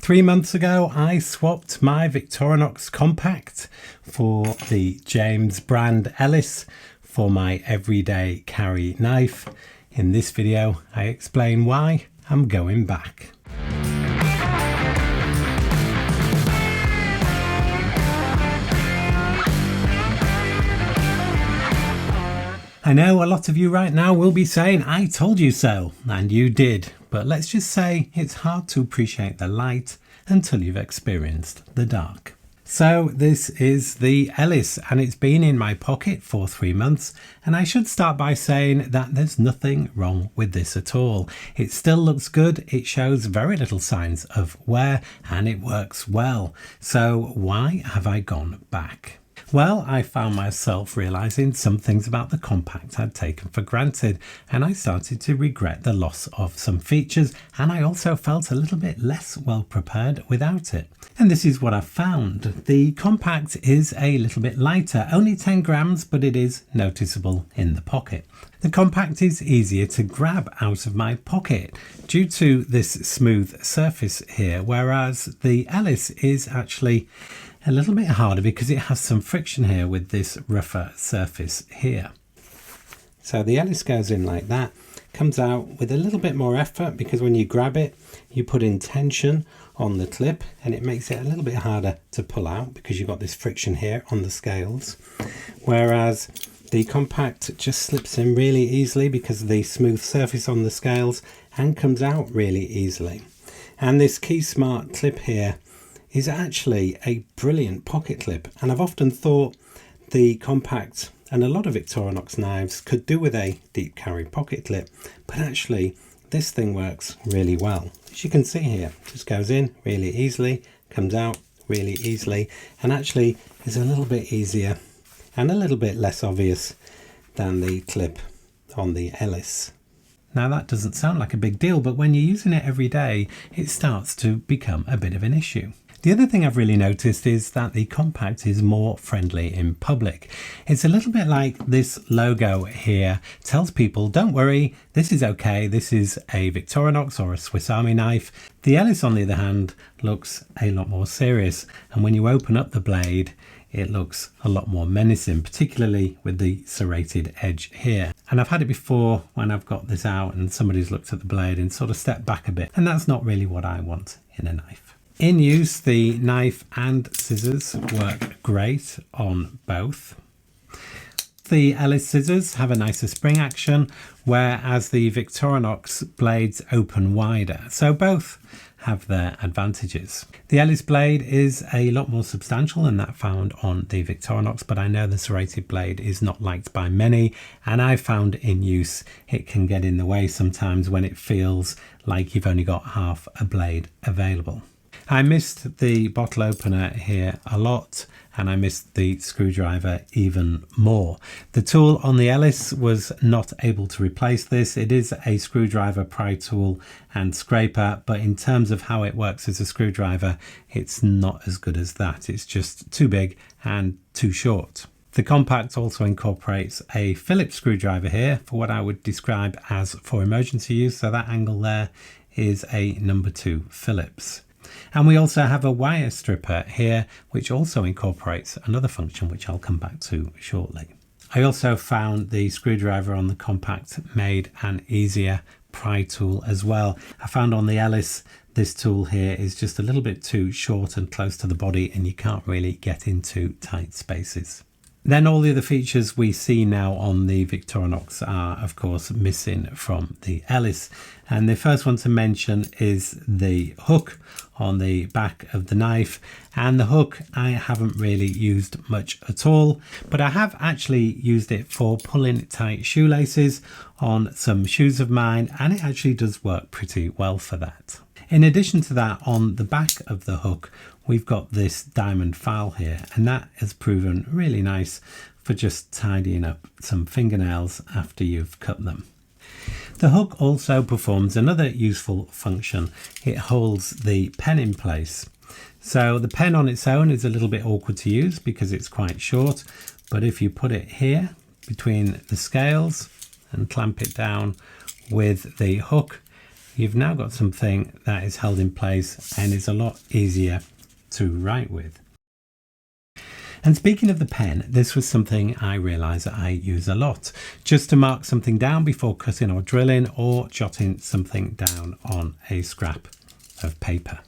3 months ago, I swapped my Victorinox Compact for the James Brand Ellis for my everyday carry knife. In this video, I explain why I'm going back. I know a lot of you right now will be saying, I told you so, and you did. But let's just say it's hard to appreciate the light until you've experienced the dark. So this is the Ellis, and it's been in my pocket for 3 months, and I should start by saying that there's nothing wrong with this at all. It still looks good, it shows very little signs of wear, and it works well. So why have I gone back? Well, I found myself realising some things about the Compact I'd taken for granted, and I started to regret the loss of some features, and I also felt a little bit less well prepared without it. And this is what I found. The Compact is a little bit lighter, only 10 grams, but it is noticeable in the pocket. The Compact is easier to grab out of my pocket due to this smooth surface here, whereas the Ellis is actually a little bit harder because it has some friction here with this rougher surface here. So the Ellis goes in like that, comes out with a little bit more effort because when you grab it, you put in tension on the clip and it makes it a little bit harder to pull out because you've got this friction here on the scales. Whereas the Compact just slips in really easily because of the smooth surface on the scales and comes out really easily. And this Key Smart clip here is actually a brilliant pocket clip, and I've often thought the Compact and a lot of Victorinox knives could do with a deep carry pocket clip, but actually this thing works really well. As you can see here, it just goes in really easily, comes out really easily, and actually is a little bit easier and a little bit less obvious than the clip on the Ellis. Now that doesn't sound like a big deal, but when you're using it every day, it starts to become a bit of an issue. The other thing I've really noticed is that the Compact is more friendly in public. It's a little bit like this logo here tells people, don't worry, this is okay, this is a Victorinox or a Swiss Army knife. The Ellis, on the other hand, looks a lot more serious, and when you open up the blade, it looks a lot more menacing, particularly with the serrated edge here. And I've had it before when I've got this out and somebody's looked at the blade and sort of stepped back a bit, and that's not really what I want in a knife. In use, the knife and scissors work great on both. The Ellis scissors have a nicer spring action, whereas the Victorinox blades open wider, so both have their advantages. The Ellis blade is a lot more substantial than that found on the Victorinox, but I know the serrated blade is not liked by many, and I've found in use it can get in the way sometimes when it feels like you've only got half a blade available. I missed the bottle opener here a lot, and I missed the screwdriver even more. The tool on the Ellis was not able to replace this. It is a screwdriver pry tool and scraper, but in terms of how it works as a screwdriver, it's not as good as that. It's just too big and too short. The Compact also incorporates a Phillips screwdriver here for what I would describe as for emergency use, so that angle there is a number 2 Phillips. And we also have a wire stripper here, which also incorporates another function which I'll come back to shortly. I also found the screwdriver on the Compact made an easier pry tool as well. I found on the Ellis this tool here is just a little bit too short and close to the body, and you can't really get into tight spaces. Then all the other features we see now on the Victorinox are of course missing from the Ellis, and the first one to mention is the hook on the back of the knife. And the hook I haven't really used much at all, but I have actually used it for pulling tight shoelaces on some shoes of mine, and it actually does work pretty well for that. In addition to that, on the back of the hook we've got this diamond file here, and that has proven really nice for just tidying up some fingernails after you've cut them. The hook also performs another useful function. It holds the pen in place. So the pen on its own is a little bit awkward to use because it's quite short, but if you put it here between the scales and clamp it down with the hook, you've now got something that is held in place and is a lot easier to write with. And speaking of the pen, this was something I realised that I use a lot, just to mark something down before cutting or drilling, or jotting something down on a scrap of paper.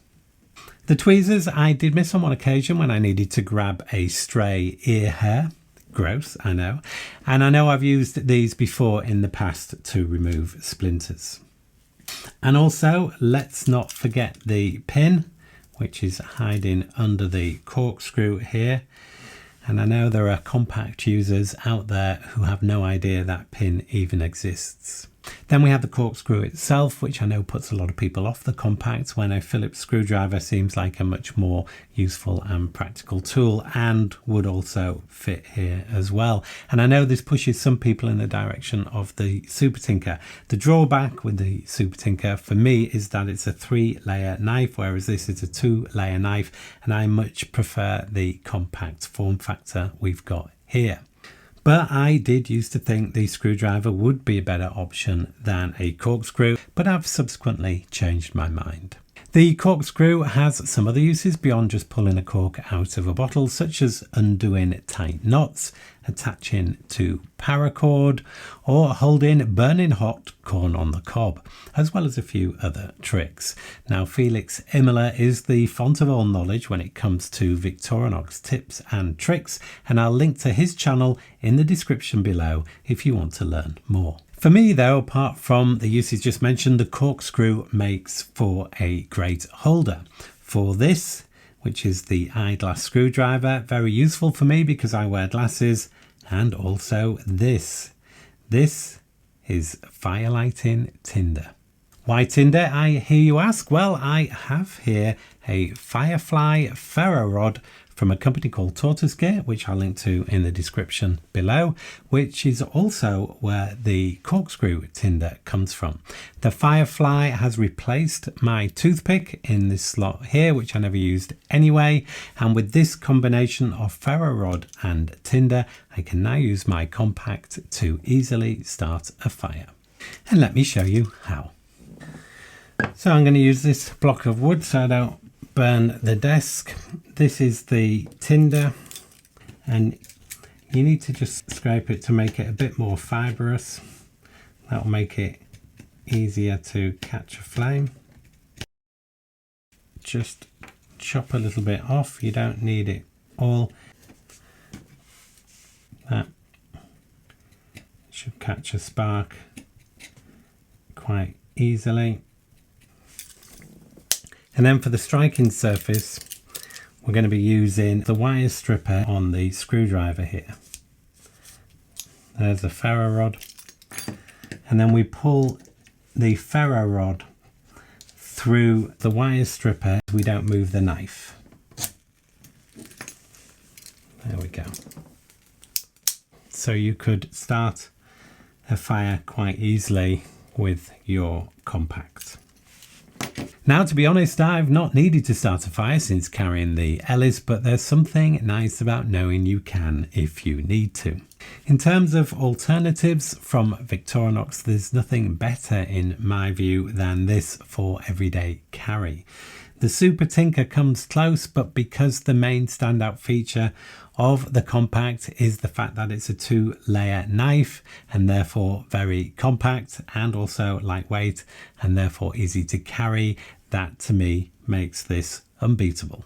The tweezers I did miss on one occasion when I needed to grab a stray ear hair. Gross, I know. And I know I've used these before in the past to remove splinters. And also, let's not forget the pin, which is hiding under the corkscrew here. And I know there are compact users out there who have no idea that pin even exists. Then we have the corkscrew itself, which I know puts a lot of people off the compact, when a Phillips screwdriver seems like a much more useful and practical tool, and would also fit here as well. And I know this pushes some people in the direction of the Super Tinker. The drawback with the Super Tinker for me is that it's a 3-layer knife, whereas this is a 2-layer knife, and I much prefer the compact form factor we've got here. But I did used to think the screwdriver would be a better option than a corkscrew, but I've subsequently changed my mind. The corkscrew has some other uses beyond just pulling a cork out of a bottle, such as undoing tight knots, attaching to paracord, or holding burning hot corn on the cob, as well as a few other tricks. Now, Felix Imler is the font of all knowledge when it comes to Victorinox tips and tricks, and I'll link to his channel in the description below if you want to learn more. For me though, apart from the uses just mentioned, the corkscrew makes for a great holder. For this, which is the eyeglass screwdriver, very useful for me because I wear glasses, and also this. This is firelighting tinder. Why tinder, I hear you ask? Well, I have here a Firefly ferro rod from a company called Tortoise Gear, which I'll link to in the description below, which is also where the corkscrew tinder comes from. The Firefly has replaced my toothpick in this slot here, which I never used anyway, and with this combination of ferro rod and tinder, I can now use my compact to easily start a fire. And let me show you how. So I'm going to use this block of wood so I don't burn the desk. This is the tinder, and you need to just scrape it to make it a bit more fibrous. That will make it easier to catch a flame. Just chop a little bit off, you don't need it all. That should catch a spark quite easily. And then for the striking surface, we're going to be using the wire stripper on the screwdriver here. There's the ferro rod. And then we pull the ferro rod through the wire stripper. We don't move the knife. There we go. So you could start a fire quite easily with your compact. Now, to be honest, I've not needed to start a fire since carrying the Ellis, but there's something nice about knowing you can if you need to. In terms of alternatives from Victorinox, there's nothing better in my view than this for everyday carry. The Super Tinker comes close, but because the main standout feature of the compact is the fact that it's a 2-layer knife and therefore very compact and also lightweight and therefore easy to carry, that to me makes this unbeatable.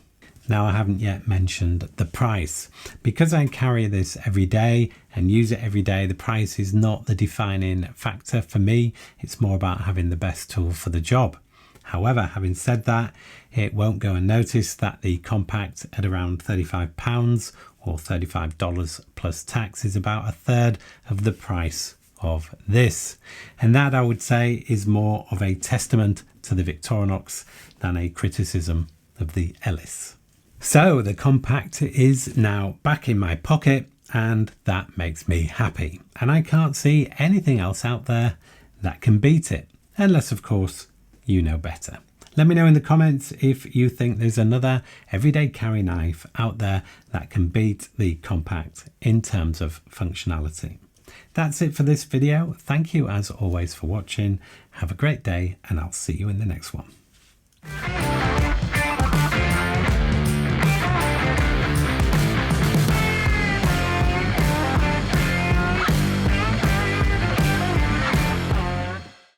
Now, I haven't yet mentioned the price. Because I carry this every day and use it every day, the price is not the defining factor for me. It's more about having the best tool for the job. However, having said that, it won't go unnoticed that the compact at around £35 or $35 plus tax is about a third of the price of this. And that, I would say, is more of a testament to the Victorinox than a criticism of the Ellis. So the compact is now back in my pocket, and that makes me happy. And I can't see anything else out there that can beat it, unless of course you know better. Let me know in the comments if you think there's another everyday carry knife out there that can beat the compact in terms of functionality. That's it for this video. Thank you as always for watching. Have a great day and I'll see you in the next one.